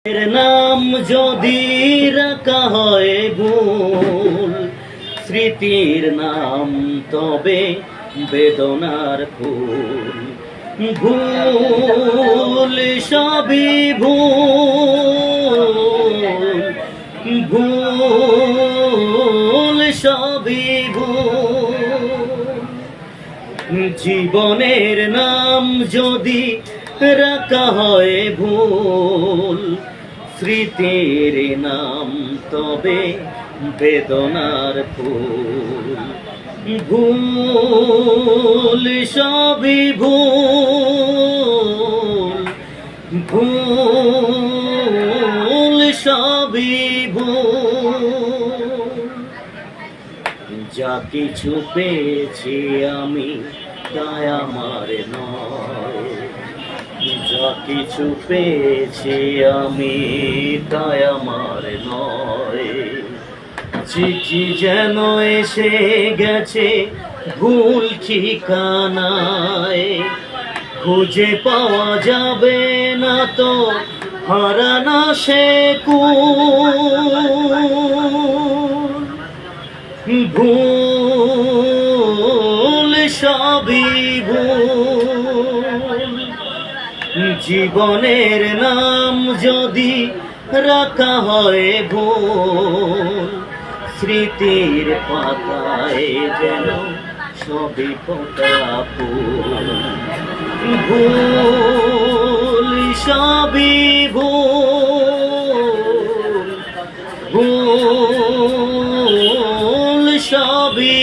এর নাম যদি রাখা হয় ভুল, স্মৃতির নাম তবে বেদনার ফুল। ভুল সবই ভুল, ভুল সবই ভুল। জীবনের নাম যদি রাখা হয় ভুল, স্মৃতির নাম তবে বেদনার ফুল। ভুল সবই ভুল, ভুল সবই ভুল। যা কিছু পেয়েছি আমি তাই আমার নয়, যা কিছু পেয়েছি আমি তাই আমার নয়। চিঠি যেন এসে গেছে ভুল ঠিকানায়, খুঁজে পাওয়া যাবে না তো হারানো সে কুল। ভুল সবই ভুল, জীবনের নাম যদি রাখা হয় ভুল, স্মৃতির পাতায় যেন সবই ফোটা ফুল। ভুল সবই ভুল, ভুল সবই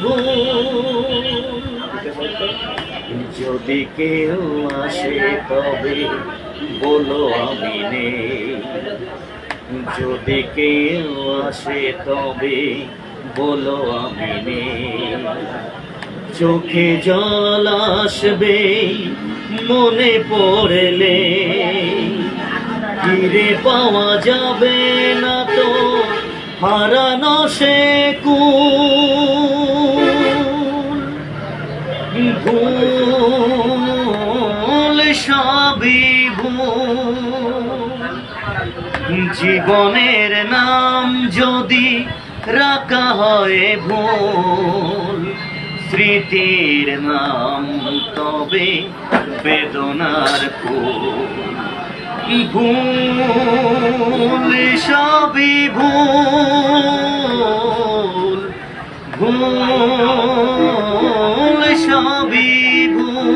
ভুল। যদি কেউ আসে তবে বলো আমি নেই, যদি কেউ আসে তবে বলো আমি নেই। চোখে জল আসবে মনে পড়লে, ফিরে পাওয়া যাবে না তো হারানো সে কুল। ভুল সবই ভুল, জীবনের নাম যদি রাখা হয় ভুল, স্মৃতির নাম তবে বেদনার ফুল। ভুল সবই ভুল, ভুল সবই ভুল।